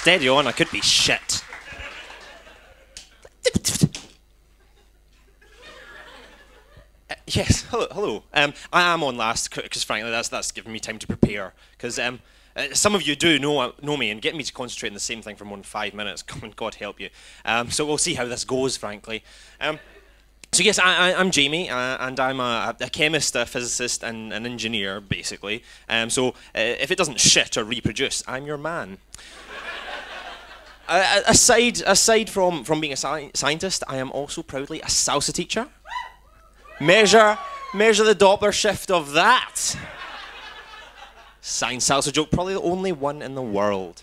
Steady on, I could be shit. Yes, hello. I am on last because frankly that's given me time to prepare. Because some of you do know me, and getting me to concentrate on the same thing for more than 5 minutes, come on, God help you. So we'll see how this goes, frankly. So yes, I'm Jamie, and I'm a chemist, a physicist, and an engineer, basically. So if it doesn't shit or reproduce, I'm your man. Aside from being a scientist, I am also proudly a salsa teacher. Measure the Doppler shift of that. Science salsa joke, probably the only one in the world.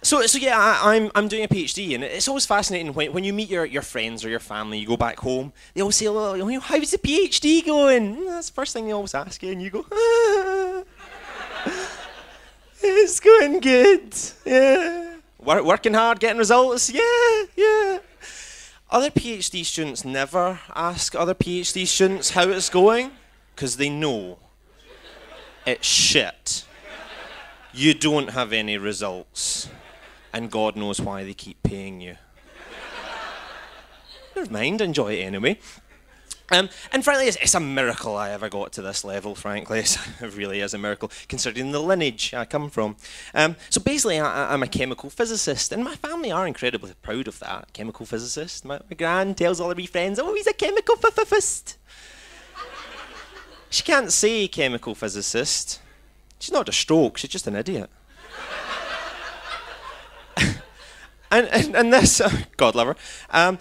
So yeah, I'm doing a PhD, and it's always fascinating when you meet your friends or your family, you go back home, they always say, oh, how's the PhD going? That's the first thing they always ask you, and you go, it's going good, yeah. Working hard, getting results, yeah. Other PhD students never ask other PhD students how it's going, because they know it's shit. You don't have any results, and God knows why they keep paying you. Never mind, enjoy it anyway. And frankly, it's a miracle I ever got to this level, frankly. It really is a miracle, considering the lineage I come from. So basically, I'm a chemical physicist, and my family are incredibly proud of that. Chemical physicist. My gran tells all her wee friends, oh, he's a chemical physicist. She can't say chemical physicist. She's not a stroke, she's just an idiot. and this, God love her,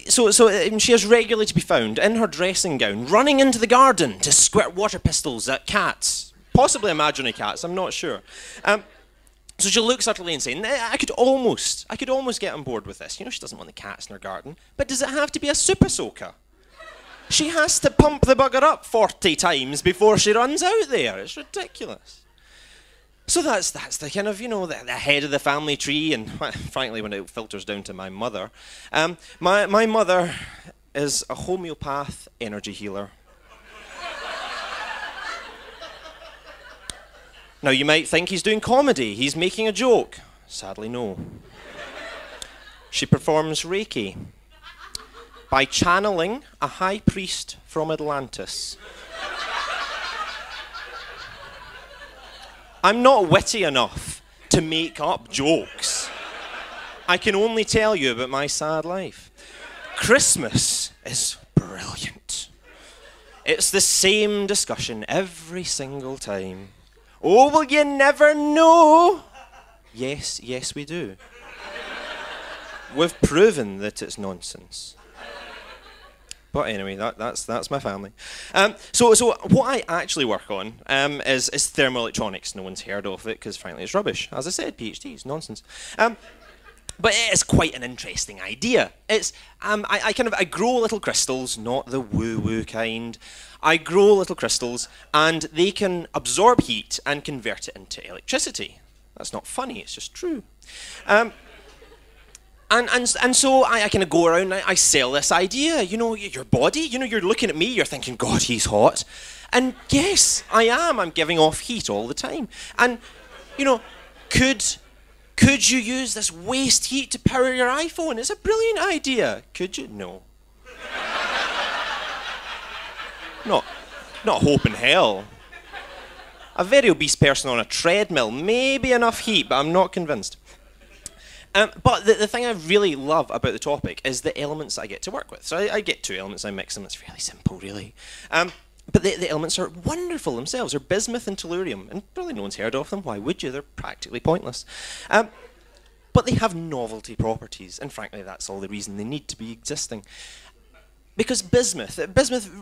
so she is regularly to be found in her dressing gown, running into the garden to squirt water pistols at cats. Possibly imaginary cats, I'm not sure. So she looks utterly insane. I could almost get on board with this. You know, she doesn't want the cats in her garden. But does it have to be a super soaker? She has to pump the bugger up 40 times before she runs out there. It's ridiculous. So that's the kind of, you know, the head of the family tree, and frankly, when it filters down to my mother, my mother is a homeopath energy healer. Now, you might think he's doing comedy, he's making a joke. Sadly, no. She performs Reiki by channeling a high priest from Atlantis. I'm not witty enough to make up jokes. I can only tell you about my sad life. Christmas is brilliant. It's the same discussion every single time. Oh, well, you never know. Yes, we do. We've proven that it's nonsense. But anyway, that's my family. So what I actually work on is thermoelectronics. No one's heard of it because frankly it's rubbish. As I said, PhDs, nonsense. But it is quite an interesting idea. It's I grow little crystals, not the woo-woo kind. I grow little crystals, and they can absorb heat and convert it into electricity. That's not funny. It's just true. And so I kind of go around and I sell this idea, you know, your body, you know, you're looking at me, you're thinking, God, he's hot. And yes, I am, I'm giving off heat all the time. And, you know, could you use this waste heat to power your iPhone? It's a brilliant idea. Could you? No. Not hope in hell. A very obese person on a treadmill, maybe enough heat, but I'm not convinced. But the thing I really love about the topic is the elements I get to work with. So I get two elements, I mix them, it's really simple, really. But the elements are wonderful themselves. They're bismuth and tellurium, and probably no one's heard of them. Why would you? They're practically pointless. But they have novelty properties, and frankly, that's all the reason they need to be existing. Because bismuth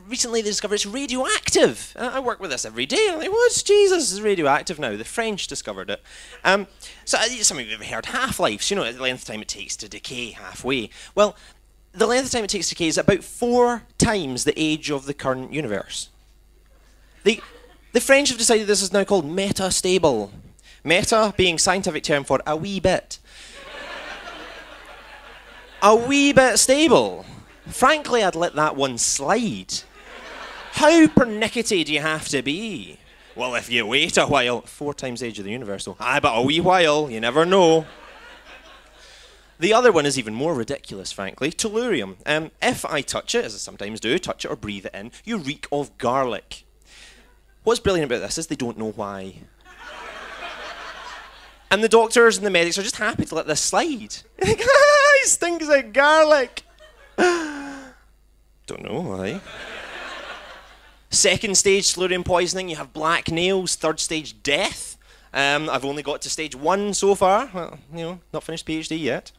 recently they discovered it's radioactive. I work with this every day, and I'm like, what's Jesus? It's radioactive now. The French discovered it. So some of you have heard half-lives, you know, the length of time it takes to decay halfway. Well, the length of time it takes to decay is about 4 times the age of the current universe. The French have decided this is now called metastable. Meta being scientific term for a wee bit. A wee bit stable. Frankly, I'd let that one slide. How pernickety do you have to be Well, if you wait a while, 4 times the age of the universe, though. Aye, but a wee while, you never know. The other one is even more ridiculous, frankly. Tellurium. If I touch it, as I sometimes do, touch it or breathe it in, you reek of garlic. What's brilliant about this is they don't know why. And the doctors and the medics are just happy to let this slide. He stinks like garlic. Don't know why. Second stage tellurium poisoning, you have black nails. Third stage, death. I've only got to stage 1 so far. Well, you know, not finished PhD yet.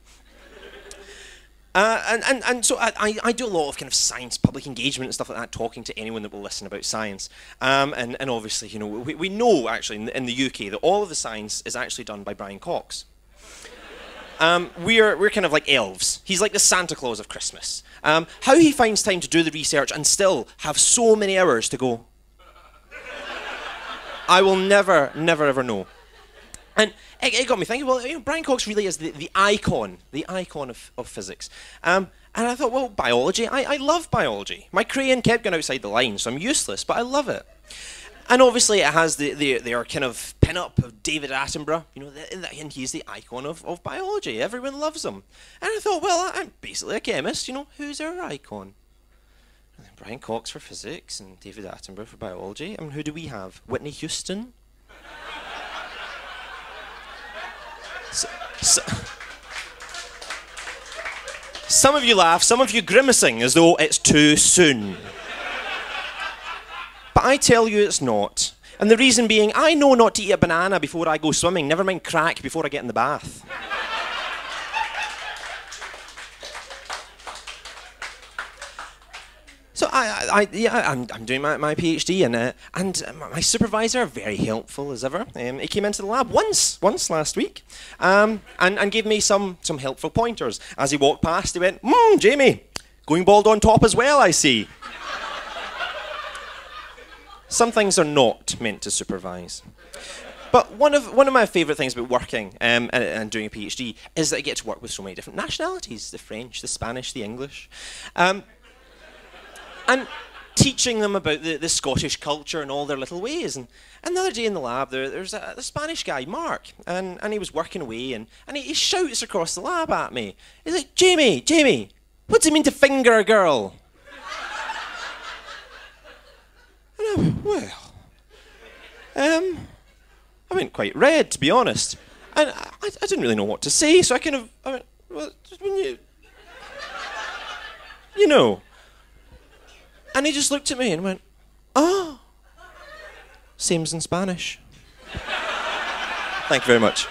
And so I do a lot of kind of science, public engagement and stuff like that, talking to anyone that will listen about science. And obviously, you know, we know actually in the UK that all of the science is actually done by Brian Cox. We're kind of like elves. He's like the Santa Claus of Christmas. How he finds time to do the research and still have so many hours to go, I will never ever know. And it got me thinking, well, you know, Brian Cox really is the icon of physics. And I thought, well, biology, I love biology. My crayon kept going outside the line, so I'm useless, but I love it. And obviously it has their kind of pin-up of David Attenborough, you know, and he's the icon of biology. Everyone loves him. And I thought, well, I'm basically a chemist, you know, who's our icon? And then Brian Cox for physics and David Attenborough for biology. I mean, who do we have? Whitney Houston? Some of you laugh, some of you grimacing as though it's too soon. But I tell you it's not. And the reason being, I know not to eat a banana before I go swimming, never mind crack before I get in the bath. So I'm doing my PhD and my supervisor, very helpful as ever. He came into the lab once last week, and gave me some helpful pointers. As he walked past, he went, Jamie, going bald on top as well, I see. Some things are not meant to supervise. But one of my favourite things about working and doing a PhD is that I get to work with so many different nationalities: the French, the Spanish, the English. And teaching them about the Scottish culture and all their little ways. And the other day in the lab, there's the Spanish guy, Mark, and he was working away, and he shouts across the lab at me. He's like, Jamie, what does it mean to finger a girl? And I went, well, I went quite red, to be honest. And I didn't really know what to say, so I went, well, just when you know. And he just looked at me and went, oh, same as in Spanish. Thank you very much.